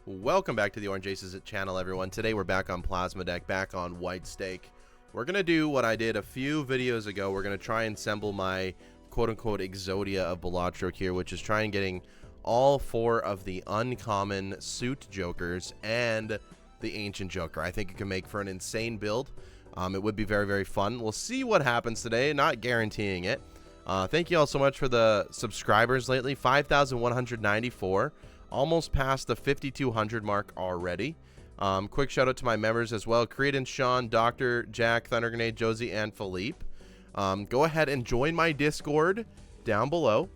Welcome back to the Orange Aces channel, everyone. Today we're back on Plasma Deck, back on White Stake. We're going to do what I did a few videos ago. We're going to try and assemble my quote-unquote EXODIA of Bellatrix here, which is trying getting all four of the uncommon suit jokers and the ancient joker. I think it can make for an insane build. It would be very, very fun. We'll see what happens today, not guaranteeing it. Thank you all so much for the subscribers lately. 5,194. Almost past the 5,200 mark already. Quick shout out to my members as well. Creedence, Sean, Dr. Jack, Thunder Grenade, Josie, and Philippe. Go ahead and join my Discord down below.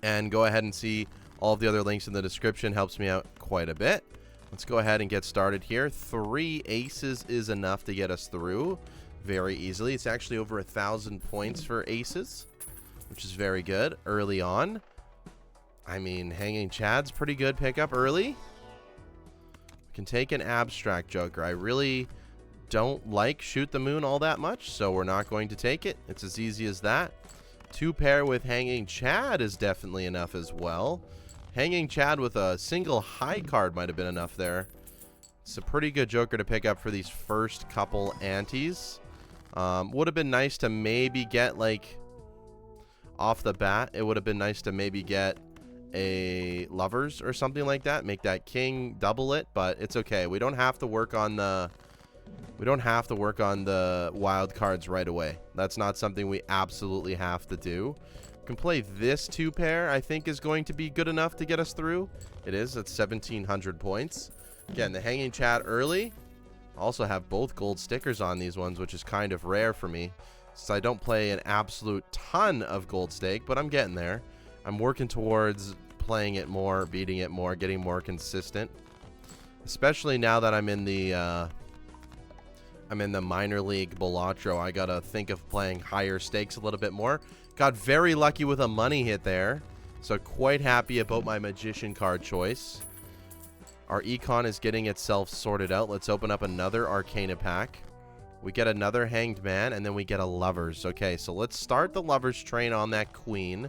And go ahead and see all of the other links in the description. Helps me out quite a bit. Let's go ahead and get started here. 3 aces is enough to get us through very easily. It's actually over 1,000 points for aces, which is very good early on. I mean, Hanging Chad's pretty good pickup early. We can take an abstract joker. I really don't like Shoot the Moon all that much, so we're not going to take it. It's as easy as that. 2 pair with Hanging Chad is definitely enough as well. Hanging Chad with a single high card might have been enough there. It's a pretty good joker to pick up for these first couple antes. Would have been nice to maybe get, like, off the bat, it would have been nice to maybe get a lovers or something like that, make that king double it, but it's okay. We don't have to work on the wild cards right away. That's not something we absolutely have to do. We can play this 2 pair. I think is going to be good enough to get us through. It is at 1,700 points. Again, the Hanging Chat early. Also have both gold stickers on these ones, which is kind of rare for me, since I don't play an absolute ton of gold stake, but I'm getting there. I'm working towards playing it more, beating it more, getting more consistent. Especially now that I'm in the minor league Bellatrix, I gotta think of playing higher stakes a little bit more. Got very lucky with a money hit there, so quite happy about my magician card choice. Our econ is getting itself sorted out. Let's open up another Arcana pack. We get another Hanged Man, and then we get a Lovers. Okay, so let's start the Lovers train on that Queen.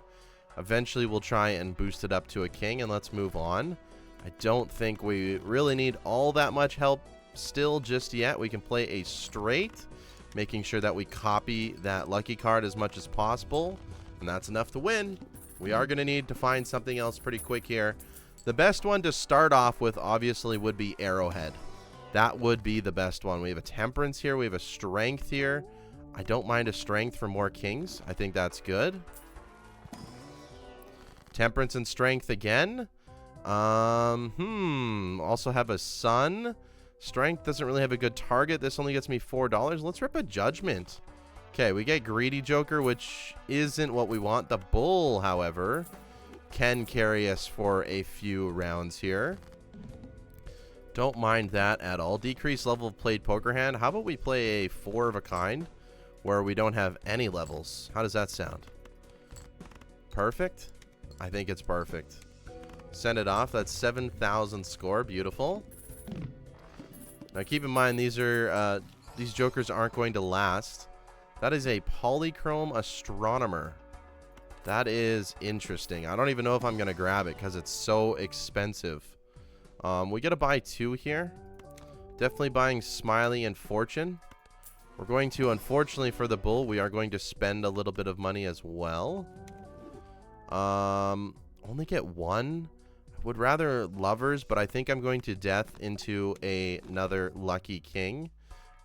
Eventually, we'll try and boost it up to a king, and let's move on. I don't think we really need all that much help still just yet. We can play a straight, making sure that we copy that lucky card as much as possible, and that's enough to win. We are going to need to find something else pretty quick here. The best one to start off with, obviously, would be Arrowhead. That would be the best one. We have a Temperance here. We have a Strength here. I don't mind a Strength for more kings. I think that's good. Temperance and Strength again. Also have a Sun. Strength doesn't really have a good target. This only gets me $4. Let's rip a Judgment. Okay, we get Greedy Joker, which isn't what we want. The Bull, however, can carry us for a few rounds here. Don't mind that at all. Decrease level of played poker hand. How about we play a 4 of a kind where we don't have any levels? How does that sound? Perfect. I think it's perfect. Send it off. That's 7,000 score. Beautiful. Now keep in mind these jokers aren't going to last. That is a Polychrome Astronomer. That is interesting. I don't even know if I'm going to grab it because it's so expensive. We got to buy 2 here. Definitely buying Smiley and Fortune. We're going to, unfortunately for the Bull, we are going to spend a little bit of money as well. Only get 1. I would rather Lovers, but I think I'm going to Death into another Lucky King.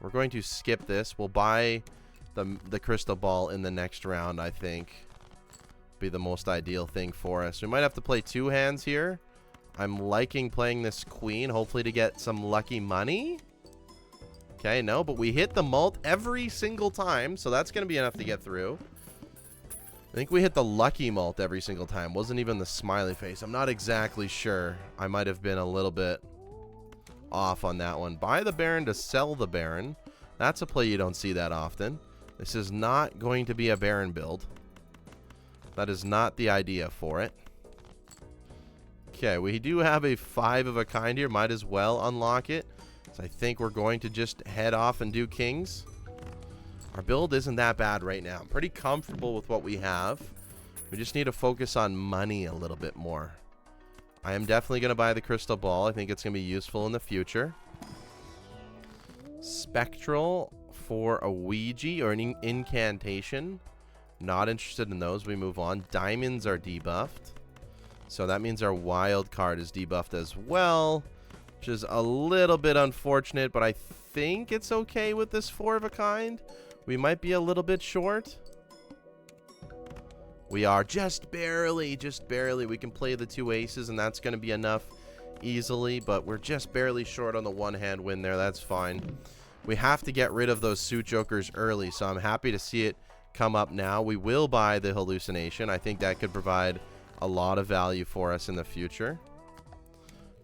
We're going to skip this. We'll buy the Crystal Ball in the next round, I think. Be the most ideal thing for us. We might have to play 2 hands here. I'm liking playing this Queen, hopefully to get some lucky money. Okay, no, but we hit the mult every single time, so that's going to be enough to get through. I think we hit the lucky mult every single time. Wasn't even the smiley face. I'm not exactly sure. I might have been a little bit off on that one. Buy the Baron to sell the Baron. That's a play you don't see that often. This is not going to be a Baron build. That is not the idea for it. Okay, we do have a 5 of a kind here. Might as well unlock it. So I think we're going to just head off and do kings. Our build isn't that bad right now. I'm pretty comfortable with what we have. We just need to focus on money a little bit more. I am definitely going to buy the crystal ball. I think it's going to be useful in the future. Spectral for a Ouija or an incantation. Not interested in those. We move on. Diamonds are debuffed. So that means our wild card is debuffed as well, which is a little bit unfortunate, but I think it's okay with this 4 of a kind. We might be a little bit short. We are just barely, We can play the 2 aces, and that's going to be enough easily, but we're just barely short on the 1-hand win there. That's fine. We have to get rid of those suit jokers early, so I'm happy to see it come up now. We will buy the hallucination. I think that could provide a lot of value for us in the future.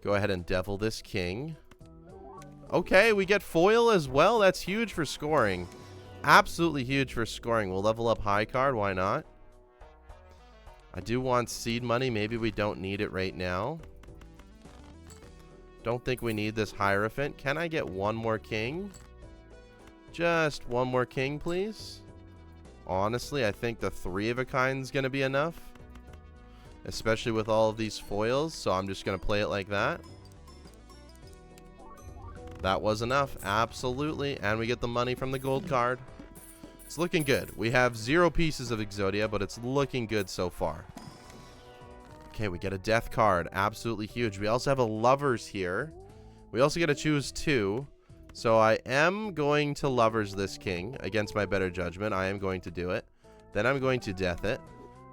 Go ahead and devil this king. Okay, we get foil as well. That's huge for scoring. Absolutely huge for scoring. We'll level up high card. Why not? I do want seed money. Maybe we don't need it right now. Don't think we need this Hierophant. Can I get one more king? Just one more king, please. Honestly, I think the 3 of a kind is going to be enough, especially with all of these foils, so I'm just going to play it like that. That was enough, absolutely, and we get the money from the gold card. It's looking good. We have 0 pieces of Exodia, but it's looking good so far. Okay, we get a death card, absolutely huge. We also have a lovers here. We also get to choose 2. So I am going to lovers this king against my better judgment. I am going to do it. Then I'm going to death it.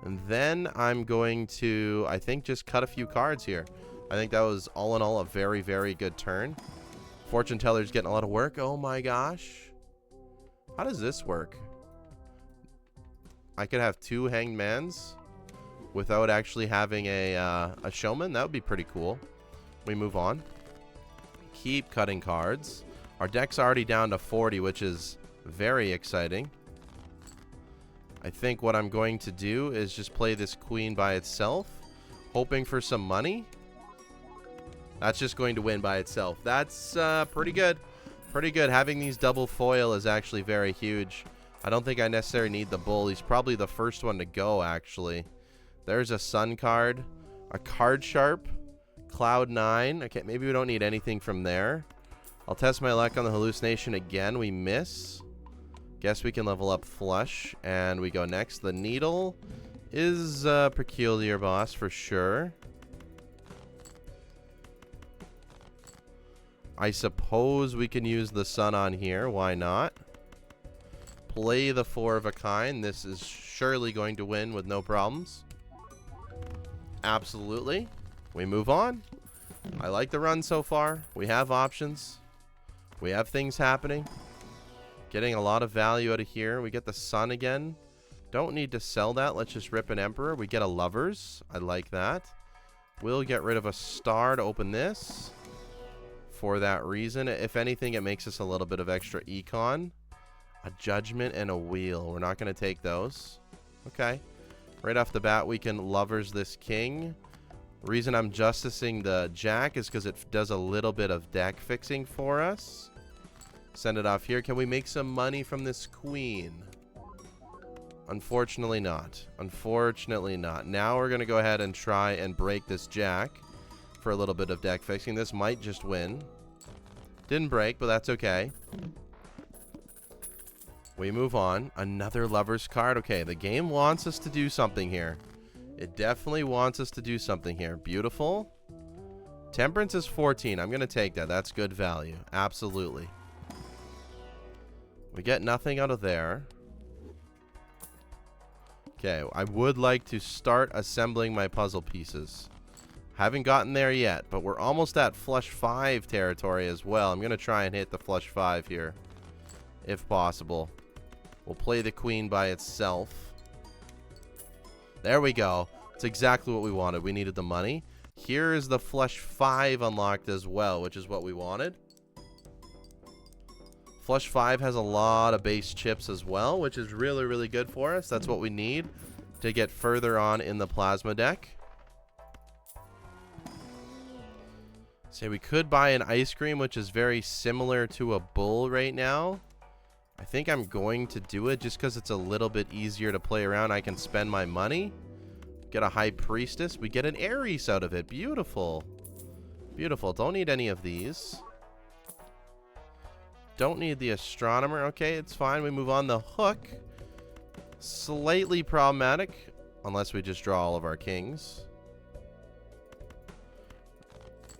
And then I'm going to, I think, just cut a few cards here. I think that was, all in all, a very, very good turn. Fortune teller's getting a lot of work. Oh my gosh. How does this work? I could have 2 hanged mans without actually having a showman. That would be pretty cool. We move on. Keep cutting cards. Our deck's already down to 40, which is very exciting. I think what I'm going to do is just play this queen by itself, hoping for some money. That's just going to win by itself. That's pretty good. Pretty good. Having these double foil is actually very huge. I don't think I necessarily need the bull. He's probably the first one to go, actually. There's a sun card. A card sharp. Cloud 9. Okay, maybe we don't need anything from there. I'll test my luck on the hallucination again. We miss. Guess we can level up flush. And we go next. The needle is peculiar, boss, for sure. I suppose we can use the sun on here. Why not? Play the 4 of a kind. This is surely going to win with no problems. Absolutely. We move on. I like the run so far. We have options. We have things happening. Getting a lot of value out of here. We get the sun again. Don't need to sell that. Let's just rip an emperor. We get a lovers. I like that. We'll get rid of a star to open this. For that reason, if anything, it makes us a little bit of extra econ. A judgment and a wheel. We're not going to take those. Okay. Right off the bat, we can lovers this king. The reason I'm justicing the jack is because it does a little bit of deck fixing for us. Send it off here. Can we make some money from this queen? Unfortunately not. Unfortunately not. Now we're going to go ahead and try and break this jack for a little bit of deck fixing. This might just win. Didn't break, but that's okay. We move on. Another lover's card. Okay, the game wants us to do something here. It definitely wants us to do something here. Beautiful. Temperance is 14. I'm going to take that. That's good value. Absolutely. We get nothing out of there. Okay, I would like to start assembling my puzzle pieces. Haven't gotten there yet, but we're almost at flush 5 territory as well. I'm going to try and hit the flush 5 here, if possible. We'll play the queen by itself. There we go. It's exactly what we wanted. We needed the money. Here is the flush 5 unlocked as well, which is what we wanted. Flush 5 has a lot of base chips as well, which is really, really good for us. That's what we need to get further on in the plasma deck. Say we could buy an ice cream, which is very similar to a bull right now. I think I'm going to do it just because it's a little bit easier to play around. I can spend my money. Get a High Priestess. We get an Ares out of it. Beautiful. Beautiful. Don't need any of these. Don't need the Astronomer. Okay, it's fine. We move on. The Hook. Slightly problematic. Unless we just draw all of our kings.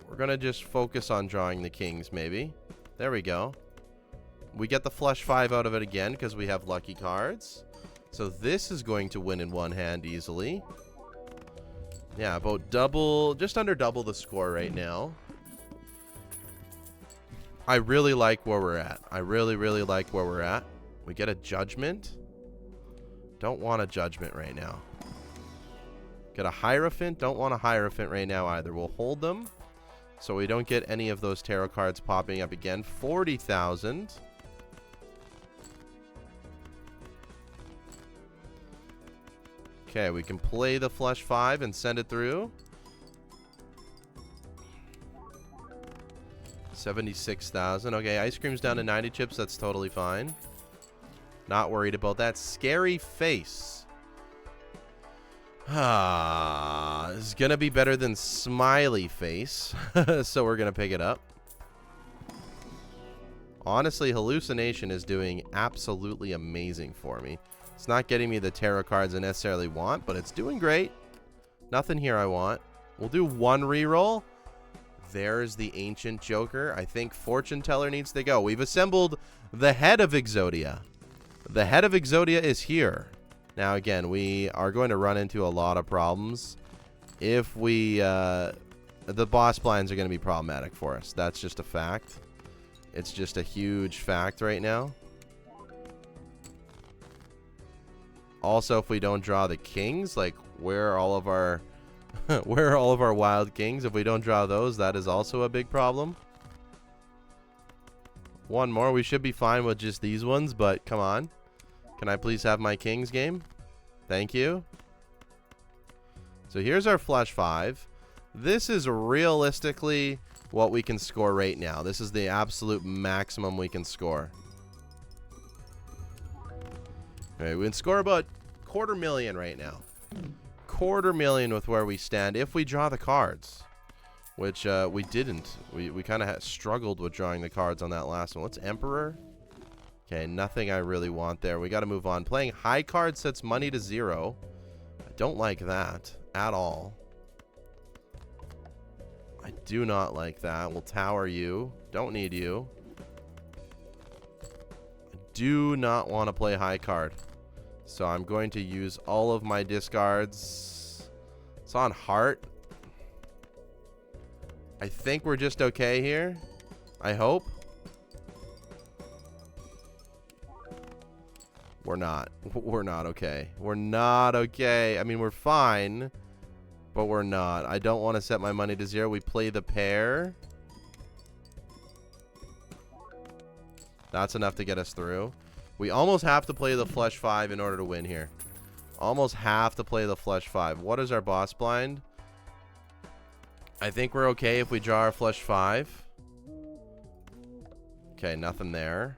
We're going to just focus on drawing the kings, maybe. There we go. We get the flush 5 out of it again because we have lucky cards. So this is going to win in one hand easily. Yeah, about double, just under double the score right now. I really like where we're at. I really, really like where we're at. We get a Judgment. Don't want a Judgment right now. Get a Hierophant. Don't want a Hierophant right now either. We'll hold them so we don't get any of those tarot cards popping up again. 40,000. Okay, we can play the flush 5 and send it through. 76,000. Okay, ice cream's down to 90 chips. That's totally fine. Not worried about that. Scary Face. It's gonna be better than Smiley Face. So we're gonna pick it up. Honestly, Hallucination is doing absolutely amazing for me. It's not getting me the tarot cards I necessarily want, but it's doing great. Nothing here I want. We'll do one reroll. There's the Ancient Joker. I think Fortune Teller needs to go. We've assembled the head of Exodia. The head of Exodia is here. Now, again, we are going to run into a lot of problems. If we... the boss blinds are going to be problematic for us. That's just a fact. It's just a huge fact right now. Also, if we don't draw the kings, like, where are all of our... where are all of our wild kings? If we don't draw those, that is also a big problem. One more. We should be fine with just these ones, but come on. Can I please have my kings game? Thank you. So here's our flush 5. This is realistically what we can score right now. This is the absolute maximum we can score. Okay, we can score about 250,000 right now. 250,000 with where we stand if we draw the cards, which we didn't. We kind of struggled with drawing the cards on that last one. What's Emperor? Okay, nothing I really want there. We got to move on. Playing high card sets money to 0. I don't like that at all. I do not like that. We'll tower you. Don't need you. I do not want to play high card. So I'm going to use all of my discards. It's on heart. I think we're just okay here. I hope. We're not. We're not okay. We're not okay. I mean, we're fine, but we're not. I don't want to set my money to 0. We play the pair. That's enough to get us through. We almost have to play the flush 5 in order to win here. Almost have to play the flush 5. What is our boss blind? I think we're okay if we draw our flush 5. Okay, nothing there.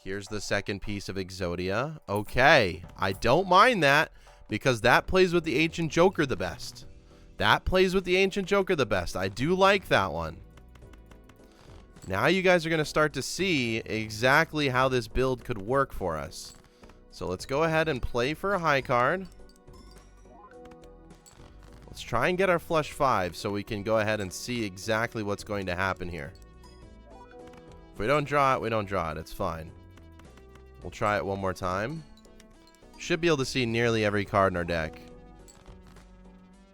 Here's the second piece of Exodia. Okay, I don't mind that because that plays with the Ancient Joker the best. That plays with the Ancient Joker the best. I do like that one. Now you guys are going to start to see exactly how this build could work for us. So let's go ahead and play for a high card. Let's try and get our flush 5 so we can go ahead and see exactly what's going to happen here. If we don't draw it, we don't draw it. It's fine. We'll try it one more time. Should be able to see nearly every card in our deck.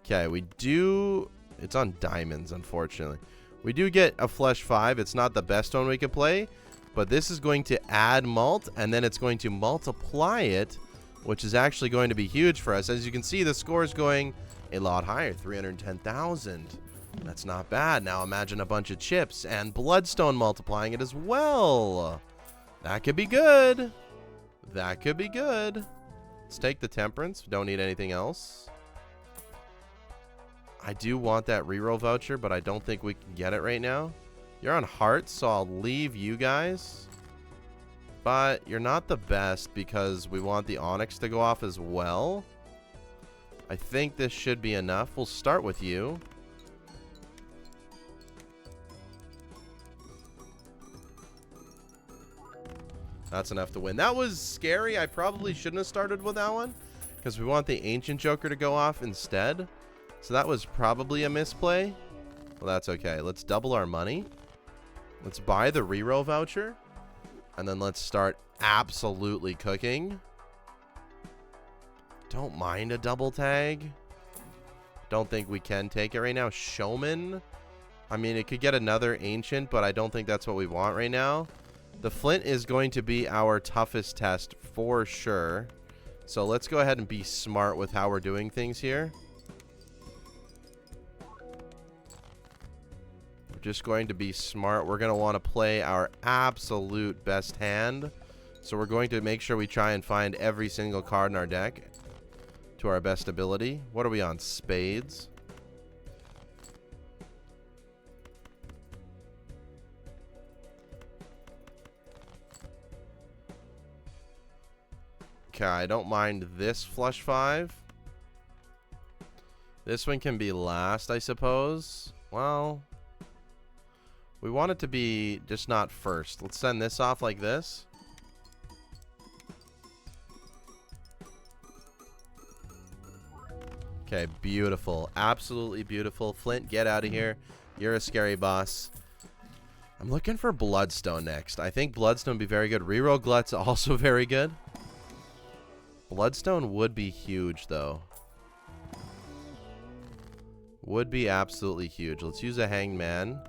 Okay, we do... It's on diamonds, unfortunately. We do get a flush 5. It's not the best one we could play, but this is going to add mult, and then it's going to multiply it, which is actually going to be huge for us. As you can see, the score is going a lot higher, 310,000. That's not bad. Now imagine a bunch of chips and bloodstone multiplying it as well. That could be good. That could be good. Let's take the temperance. We don't need anything else. I do want that reroll voucher, but I don't think we can get it right now. You're on hearts, so I'll leave you guys. But you're not the best because we want the Onyx to go off as well. I think this should be enough. We'll start with you. That's enough to win. That was scary. I probably shouldn't have started with that one because we want the Ancient Joker to go off instead. So that was probably a misplay. Well, that's okay. Let's double our money. Let's buy the reroll voucher. And then let's start absolutely cooking. Don't mind a double tag. Don't think we can take it right now. Showman. I mean, it could get another Ancient, but I don't think that's what we want right now. The Flint is going to be our toughest test for sure. So let's go ahead and be smart with how we're doing things here. We're just going to be smart. We're going to want to play our absolute best hand. So we're going to make sure we try and find every single card in our deck to our best ability. What are we on? Spades. Okay, I don't mind this flush 5. This one can be last, I suppose. Well, we want it to be just not first. Let's send this off like this. Okay, beautiful. Absolutely beautiful. Flint, get out of here. You're a scary boss. I'm looking for Bloodstone next. I think Bloodstone would be very good. Reroll Glut's also very good. Bloodstone would be huge, though. Would be absolutely huge. Let's use a Hanged Man.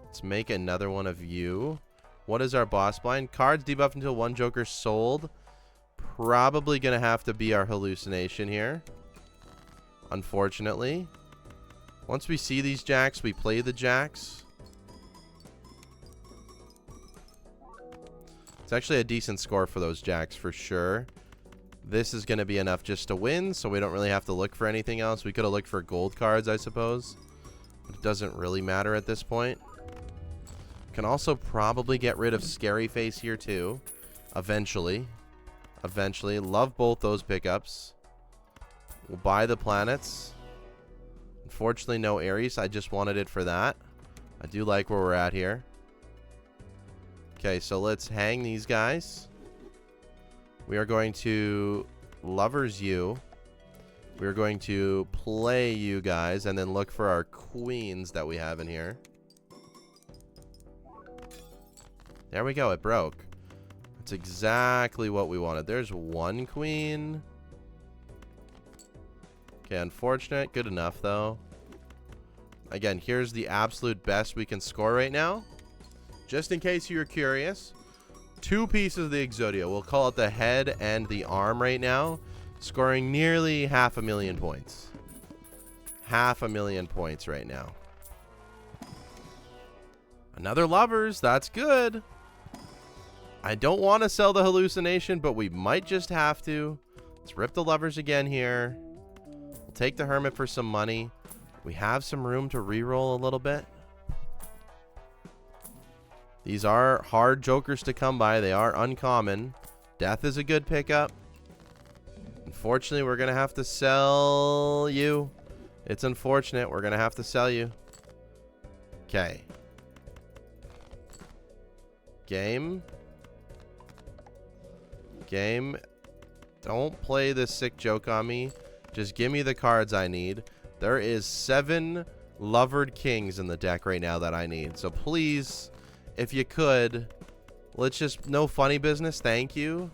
Let's make another one of you. What is our boss blind? Cards debuffed until one Joker sold. Probably going to have to be our hallucination here. Unfortunately. Once we see these jacks, we play the jacks. It's actually a decent score for those jacks for sure. This is going to be enough just to win, so we don't really have to look for anything else. We could have looked for gold cards, I suppose. But it doesn't really matter at this point. Can also probably get rid of Scary Face here, too. Eventually. Eventually. Love both those pickups. We'll buy the planets. Unfortunately, no Ares. I just wanted it for that. I do like where we're at here. Okay, so let's hang these guys. We are going to Lovers you. We are going to play you guys and then look for our queens that we have in here. There we go. It broke. That's exactly what we wanted. There's one queen. Okay, unfortunate. Good enough, though. Again, here's the absolute best we can score right now. Just in case you're curious. 2 pieces of the EXODIA. We'll call it the head and the arm right now. Scoring nearly 500,000 points. 500,000 points right now. Another Lovers. That's good. I don't want to sell the hallucination, but we might just have to. Let's rip the Lovers again here. We'll take the Hermit for some money. We have some room to reroll a little bit. These are hard jokers to come by. They are uncommon. Death is a good pickup. Unfortunately, we're going to have to sell you. It's unfortunate. We're going to have to sell you. Okay. Game. Game. Don't play this sick joke on me. Just give me the cards I need. There is 7 Lovered Kings in the deck right now that I need. So please, if you could, let's just, no funny business. Thank you.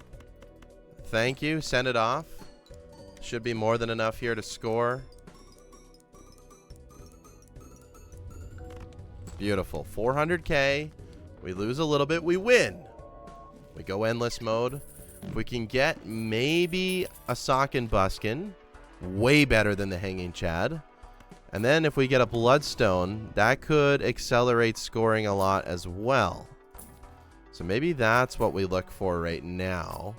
Thank you. Send it off. Should be more than enough here to score. Beautiful. 400k. We lose a little bit. We win. We go endless mode. If we can get maybe a Sock and Buskin, way better than the Hanging Chad. And then if we get a Bloodstone, that could accelerate scoring a lot as well. So maybe that's what we look for right now.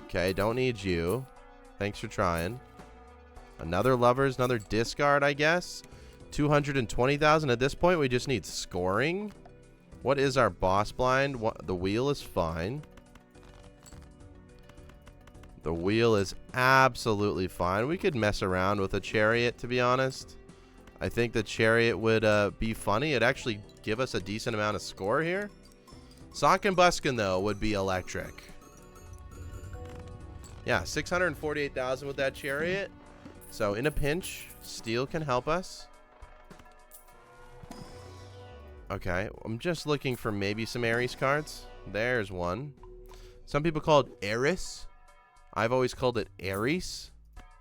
Okay, don't need you. Thanks for trying. Another Lovers, another discard, I guess. 220,000 at this point. We just need scoring. What is our boss blind? What, the wheel is fine. The wheel is absolutely fine. We could mess around with a chariot, to be honest. I think the chariot would be funny. It'd actually give us a decent amount of score here. Sock and Buskin, though, would be electric. Yeah, 648,000 with that chariot. So in a pinch, steel can help us. Okay, I'm just looking for maybe some Ares cards. There's one. Some people call it Eris. I've always called it Ares.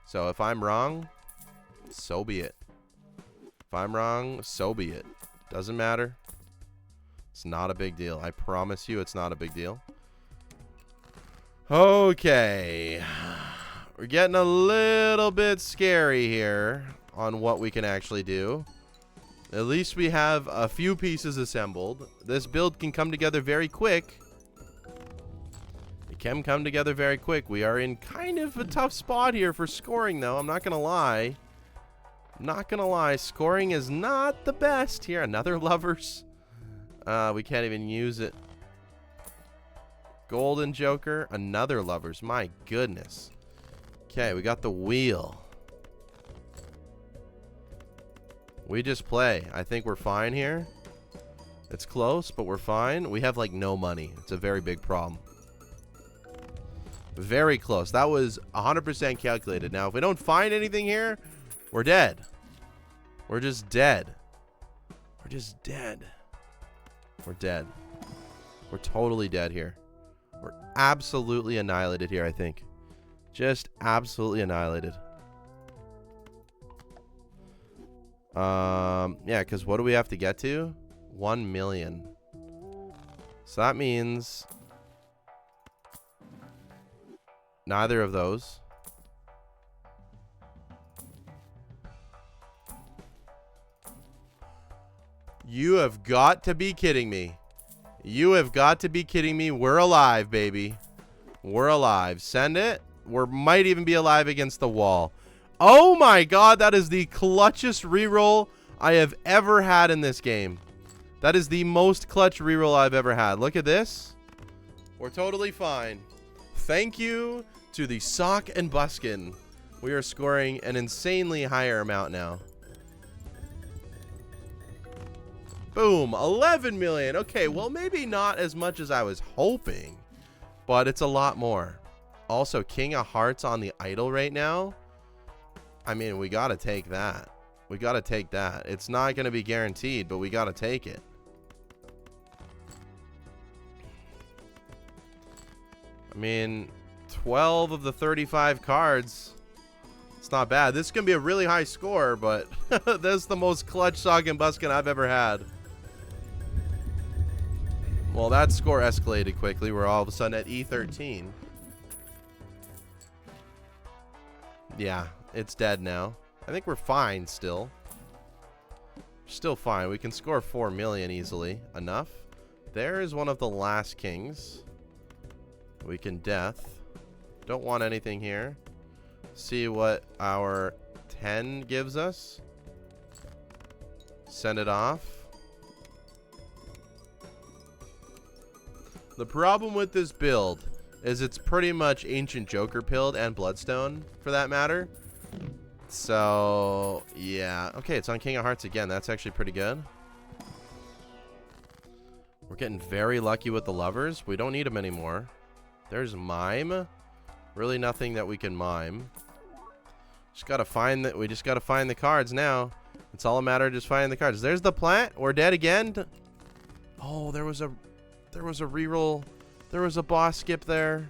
So if I'm wrong, so be it. If I'm wrong, so be it. Doesn't matter. It's not a big deal. I promise you it's not a big deal. Okay. We're getting a little bit scary here on what we can actually do. At least we have a few pieces assembled. This build can come together very quick. It can come together very quick. We are in kind of a tough spot here for scoring, though. I'm not going to lie. Not going to lie. Scoring is not the best here. Another Lovers. We can't even use it. Golden Joker. Another Lovers. My goodness. Okay, we got the wheel. We just play. I think we're fine here. It's close, but we're fine. We have, like, no money. It's a very big problem. Very close. That was 100% calculated. Now, if we don't find anything here, we're dead. We're just dead. We're just dead. We're dead. We're totally dead here. We're absolutely annihilated here, I think. Just absolutely annihilated. Yeah, because what do we have to get to? 1 million. So that means neither of those. You have got to be kidding me. You have got to be kidding me. We're alive, baby. We're alive. Send it. We might even be alive against the wall. Oh my god, that is the clutchest reroll I have ever had in this game. That is the most clutch reroll I've ever had. Look at this. We're totally fine. Thank you to the Sock and Buskin. We are scoring an insanely higher amount now. Boom, 11 million. Okay, well, maybe not as much as I was hoping, but it's a lot more. Also, King of Hearts on the idol right now. I mean, we got to take that. We got to take that. It's not going to be guaranteed, but we got to take it. I mean, 12 of the 35 cards. It's not bad. This is going to be a really high score, but that's the most clutch Sock and Buskin I've ever had. Well, that score escalated quickly. We're all of a sudden at E13. Yeah, it's dead now. I think we're fine still. Still fine. We can score 4 million easily. Enough. There is one of the last kings. We can death. Don't want anything here. See what our 10 gives us. Send it off. The problem with this build is it's pretty much Ancient Joker pilled and Bloodstone for that matter. So, yeah. Okay, it's on King of Hearts again. That's actually pretty good. We're getting very lucky with the Lovers. We don't need them anymore. There's Mime. Really nothing that we can mime. Just gotta find that. We just gotta find the cards now. It's all a matter of just finding the cards. There's the plant. We're dead again. Oh, there was a reroll. There was a boss skip there.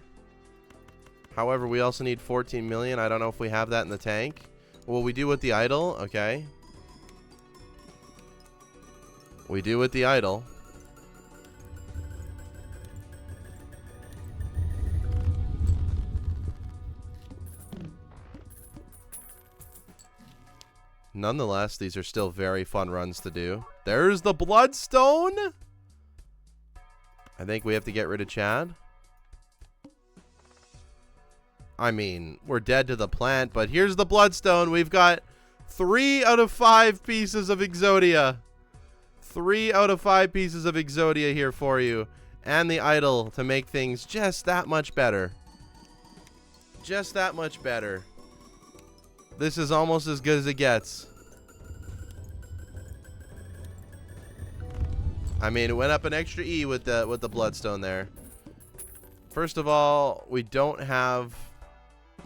However, we also need 14 million. I don't know if we have that in the tank. Well, we do with the idol. Okay. We do with the idol. Nonetheless, these are still very fun runs to do. There's the Bloodstone. I think we have to get rid of Chad. I mean, we're dead to the plant, but here's the Bloodstone. We've got 3 out of 5 pieces of EXODIA. 3 out of 5 pieces of Exodia here for you. And the idol to make things just that much better. Just that much better. This is almost as good as it gets. I mean, it went up an extra E with the bloodstone there. First of all, we don't have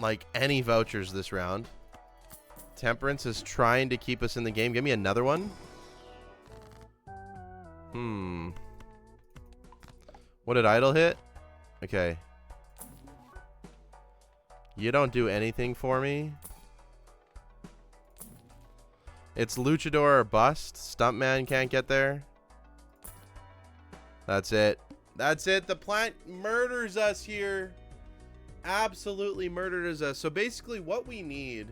like any vouchers this round. Temperance is trying to keep us in the game. Give me another one. What did idol hit? Okay. You don't do anything for me. It's luchador or bust. Stuntman can't get there. That's it. That's it. The plant murders us here. Absolutely murders us. So basically what we need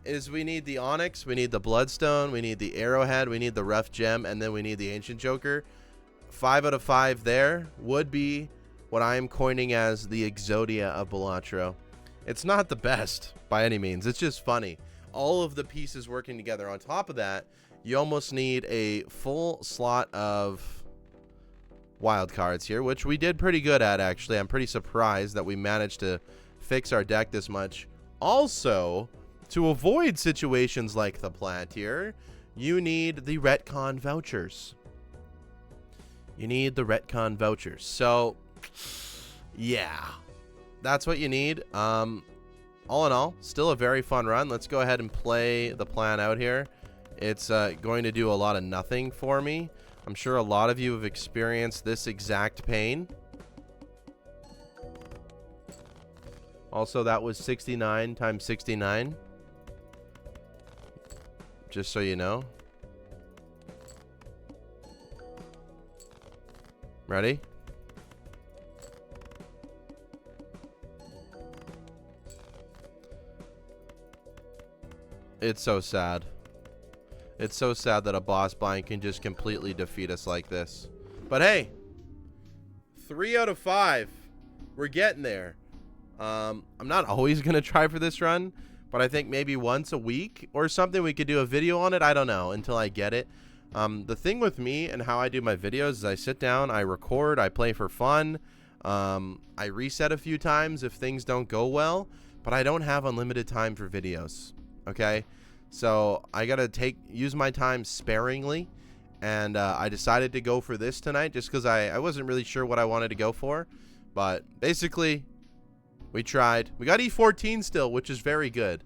is we need the onyx, we need the bloodstone, we need the arrowhead, we need the rough gem, and then we need the ancient joker. 5 out of 5 there would be what I am coining as the Exodia of Balatro. It's not the best by any means. It's just funny. All of the pieces working together. On top of that, you almost need a full slot of wild cards here, which we did pretty good at, actually. I'm pretty surprised that we managed to fix our deck this much. Also, to avoid situations like the plant here, you need the retcon vouchers. You need the retcon vouchers. So, yeah, that's what you need. All in all, still a very fun run. Let's go ahead and play the plan out here. It's going to do a lot of nothing for me. I'm sure a lot of you have experienced this exact pain. Also, that was 69 times 69. Just so you know. Ready? It's so sad. It's so sad that a boss bind can just completely defeat us like this. But hey, 3 out of 5. We're getting there. I'm not always going to try for this run, but I think maybe once a week or something we could do a video on it. I don't know until I get it. The thing with me and how I do my videos is I sit down, I record, I play for fun. I reset a few times if things don't go well, but I don't have unlimited time for videos. Okay, so I gotta use my time sparingly, and I decided to go for this tonight just because I wasn't really sure what I wanted to go for, but basically we tried. We got E14 still, which is very good.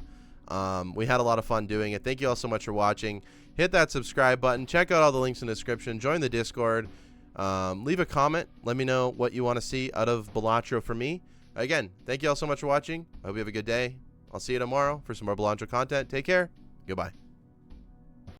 We had a lot of fun doing it. Thank you all so much for watching. Hit that subscribe button. Check out all the links in the description. Join the Discord. Leave a comment. Let me know what you want to see out of Balatro for me. Again, thank you all so much for watching. I hope you have a good day. I'll see you tomorrow for some more Balatro content. Take care. Goodbye.